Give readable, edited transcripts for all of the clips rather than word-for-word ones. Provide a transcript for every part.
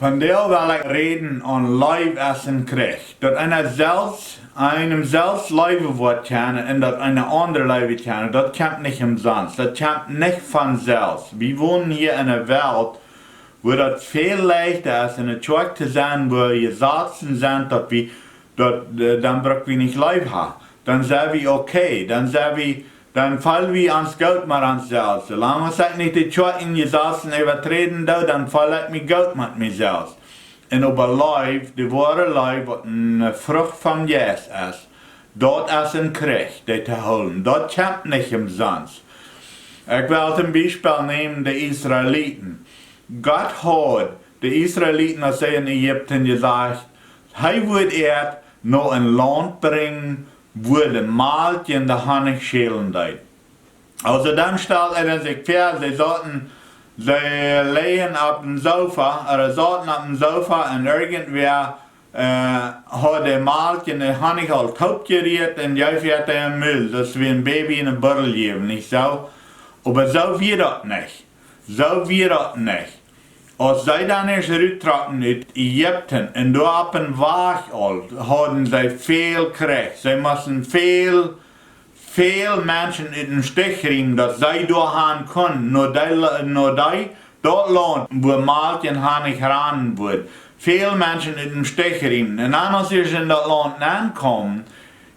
Von der will ich reden an Leew essen Kjrich. Dat einem selbst Leew wordt kennen en dat eine andere Leew kennen, dat kommt nicht umsonst. Das kommt nicht von selbst. Wir wohnen hier in einer Welt, wo das viel leichter ist, in einer Tag zu sein, wo wir Sachen sind, dann brauchen wir nicht Leew haben. Dann sind wir okay, dann fallen wir ans Gott mit uns selbst. Solange ich nicht die Tag in die Sachen übertreten, dann falle ich mir Gott mit mir selbst. Und über Leew, die wahre Leew, was eine Frucht von Jesus ist, dort ist ein Kjrich, die zu holen. Dort kommt nicht umsonst. Ich will ein Beispiel nehmen, die Israeliten. Gott hat die Israeliten, als sie in Ägypten gesagt, er wird noch ein Land bringen, wo die Maltchen der Honig schälen deit. Also dann stellt sich vor, sie legen auf dem Sofa, oder saßen auf dem Sofa und irgendwer hat die Maltchen den Honig als Taub geriert und jetzt wird er im Müll, das wie ein Baby in einen Bottle geben, nicht so? Aber so wird das nicht. So wird das nicht. Als sie dann ist zurückgetroffen in Ägypten und da auf dem Wajch hatten sie viel Kjrich. Sie mussten viel Menschen in den Stich kriegen, dass sie durchhauen konnten. Nur dort Land, wo Maltchen Honig ran wird. Viele Menschen in den Stich kriegen. Und dann, als sie in das Land ankommen,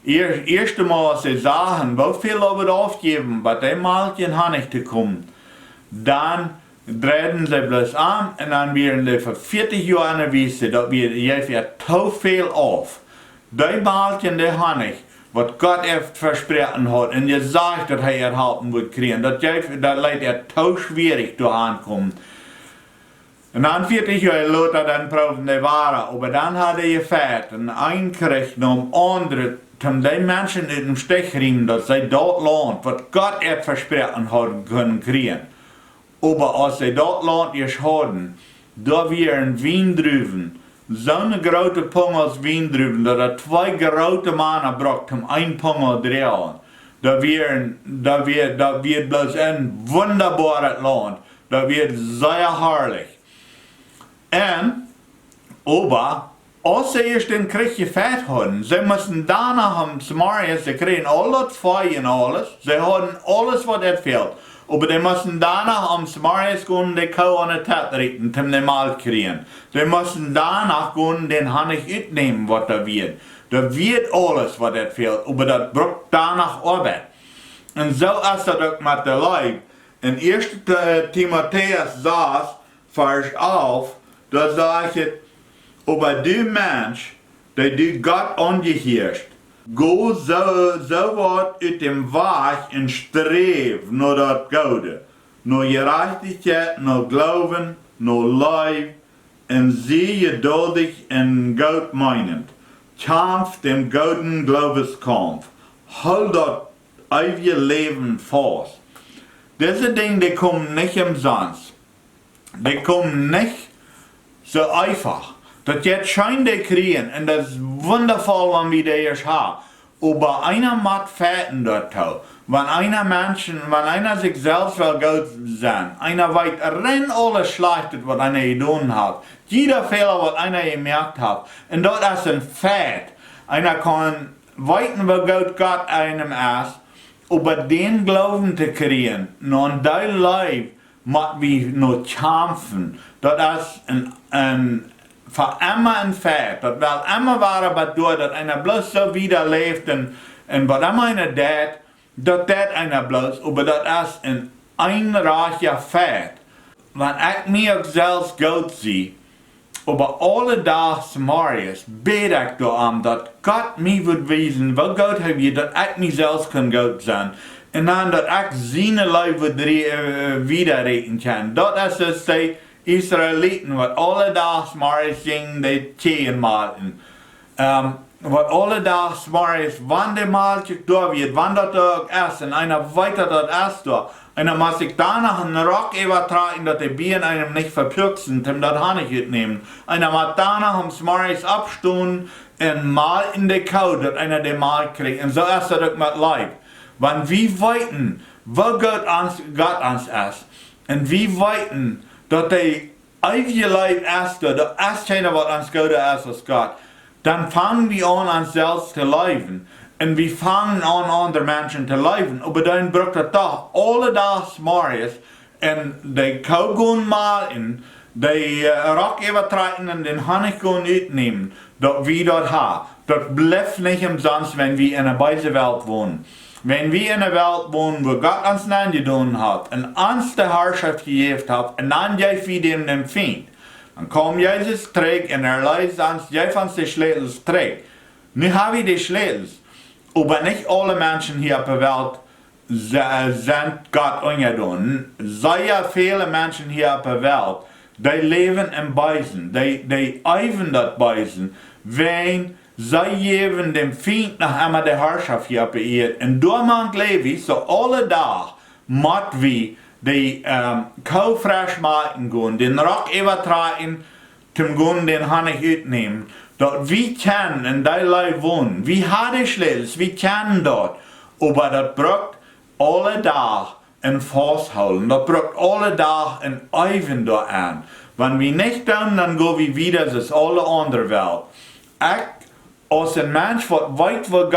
erst einmal, als sie sagen, wie viel wir aufgeben, was die Maltchen Honig zu kommen, dann drehen sie bloß an und dann werden sie für 40 Jahre erwiesen, dass wir jetzt so viel auf. Die Maltchen, die Honig, was Gott versprochen hat und gesagt, dass er erhalten wird kriegen, das leidet so schwierig zu ankommen. Und dann 40 Jahre Luther dann proben die Ware, aber dann hat er gefährt und ein Kjrich um andere, um die Menschen in den Stich kriegen, dass sie dort Land, was Gott versprochen hat, können kriegen. Aber als sie dort Land jetzt hatten, da wären Weindrüben, so eine große Punge als Weindrüben, dass er 2 große Männer braucht, um ein Punge zu drehen. Da wird bloß ein wunderbares Land. Da wird sehr herrlich. Aber als sie erst den Krieg gefährt hatten, sie mussten danach am Samaria, sie kriegen alles Feuer und alles, sie hatten alles, was fehlt. Aber die mussten danach am Samaria gehen, die Kuh an der Tat richten, um den Mahl kriegen. Sie mussten danach gehen, den Honig mitnehmen, was da wird. Da wird alles, was fehlt, aber das braucht danach Arbeit. Und so ist das auch mit der Leew. In 1. Timotäus 6, Vers 11, da sagt es, aber du Mensch, der du Gott aunjehieescht, go soowaut uit dem Wajch en sträw naar dat Goode, naar Jerajchtichkjeit, naar Gloowen, naar Leew, en zie jeduldich en gootmeenent. Kjamf dem gooden Gloowenskaumf. Hool dat eewje Läwen faust. Diese Dinge, die kommen nicht umsonst. Die kommen nicht so einfach. Das jetzt scheint die kriegen und das ist wundervoll, wenn wir das jetzt haben. Aber einer macht Fährten dort auch. Wenn einer sich selbst will gut sein, einer weiß, renn alles Schlechtes, was einer getan hat. Jeder Fehler, was einer gemerkt hat. Und dort ist ein Fährt. Einer kann weiten, wie Gott einem ist, aber den Glauben zu kriegen. Und dein Leib muss wir nur kämpfen. Das ist ein für immer ein Fährt. Das will immer waren, was du, dass einer bloß so wieder lebt und was immer einer dat einer bloß, aber das ist ein einreicher Fährt. Wenn ich mir selbst Gott sehe, aber alle Tage Samarias, bete ich darum, dass Gott mir wird wiesen, weil Gott hat mir, dass ich mir selbst kann Gott sein. Und dann, dass ich seine Leute widerreden kann. Das ist die Israeliten, wat alle dagen maar zingen de tien maten. Wat alle dagen maar wann de maaltje door wird, wann dat ook is, en einer weiter dat is door. Einer muss sich danach einen Rock übertragen, dass die Bienen einem nicht verpürksen, dem das Honig mitnehmen. Einer muss danach am Smarries abstehen und mal in die Kuh, dass einer den Mal kriegt. Und so ist das auch mit Leib. Wenn wir weiten, wo Gott uns ist, und wir weiten, dass die eewje Leib ist, da ist keiner, was uns Goode ist als Gott, dann fangen wir an, uns selbst zu leben. Und wir fangen an, andere Menschen zu leben. Aber dann braucht es doch alle Tages morgens und die Kuh gehen malen, die Rock übertreten und den Honig gehen uitnehmen, dass wir dort haben. Das bleibt nicht umsonst, wenn wir in einer bösen Welt wohnen. Wenn wir in einer Welt wohnen, wo Gott uns angedient hat und uns die Herrschaft gegeben hat, und dann geben wir dem Feind, dann kommt Jesus zurück und leist uns, gibt uns die Schlägels zurück. Nu haben wir die Schlägels, aber nicht alle Menschen hier auf der Welt sind Gott angedient. Sehr viele Menschen hier auf der Welt, die leben im Bösen, die eiven das Bösen, wenn sie geben dem Feind noch einmal die Herrschaft hier auf der Erde. Und durch leben so alle Tage, müssen wir die Kuh frisch machen gehen, den Rock übertragen, zum Gehen den Honig uitnehmen. Dort wir können in der Leib wohnen, wir haben die Schlüssel, wir können dort, aber das braucht alle Tage ein Faustholen, das braucht alle Tage ein Eiven dort an. Wenn wir nicht tun, dann gehen wir wieder, das ist alle andere Welt. Ich, als ein Mensch, was weit, was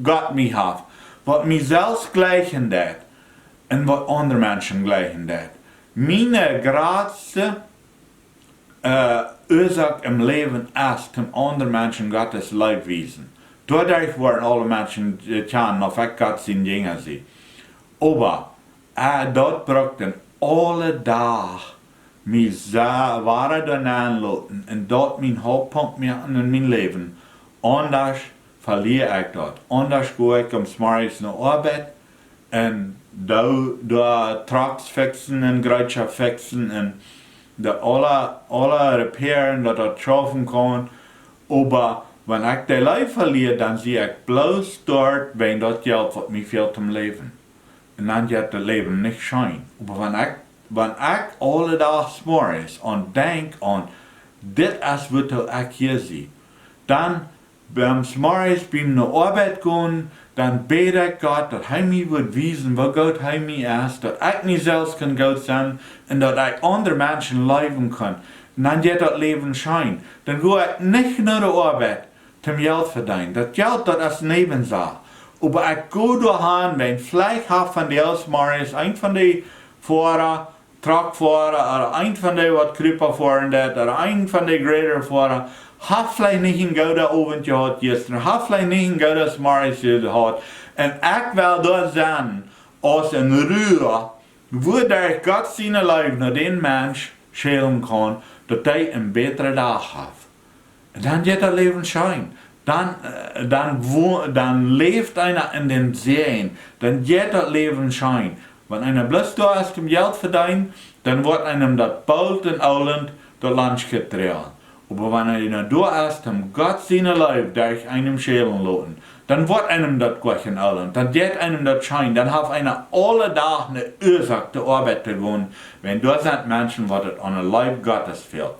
Gott mich hat, was mich selbst gleichen dat, und was andere Menschen gleichen dat. Meine größte Ursache im Leben ist, zum anderen Menschen Gottes Leib wiesen. Dadurch waren alle Menschen kennen, auf Gott sind Jünger sie. Aber dort brauchten alle Tage mich sehr wahre danach lassen und dort mein Hauptpunkt mehr in mein Leben. Anders verliere ich dort. Anders gehe ich morgens nach Arbeit und da Trucks fixen und Gerätschaft fixen und da alle reparieren, dass das schaffen kann. Aber wenn ich die Leib verliere, dann sehe ich bloß dort, wenn das Geld, was mir fehlt zum Leben. Und dann wird das Leben nicht schön. Aber wenn ich alle Tage morgens und denke an, das ist, was ich hier sehe, dann beim morgens beim nach Arbeit gehen, dann bete ich Gott, dass er mir wird wissen, wo Gott mir ist, dass ich nicht selbst kann Gott sein und dass ich andere Menschen leben kann. Und dann wird das Leben schein. Dann gehe ich nicht nach der Arbeit zum Geld verdienen. Das Geld, das ist Nebensache. Aber ich gehe dahin, wenn vielleicht von den Elsmaris, ein von den Fahrer, Truckfahrer, oder ein von den, was Kripper fahren, oder ein von den Graderfahrer, hat vielleicht nicht ein guter Abend gehabt gestern, hat vielleicht nicht ein gutes Morgens gehabt. Und ich will dort sein, als ein Ruhe, wo der Gott seine Leib nach den Mensch schälen kann, dass er einen besseren Tag hat. Und dann wird das Leben schein. Dann lebt einer in den Seen, dann wird das Leben schein. Wenn einer bloß da ist, um Geld verdienen, dann wird einem das bald und allend das Land getragen. Aber wenn einer da ist, um Gott seine Leib durch einem schälen lassen, dann wird einem das gleiche allen, dann wird einem das schein, dann hat einer alle Tage eine Ursache, die Arbeit zu gehen, wenn da sind Menschen, was an der Leib Gottes fehlt.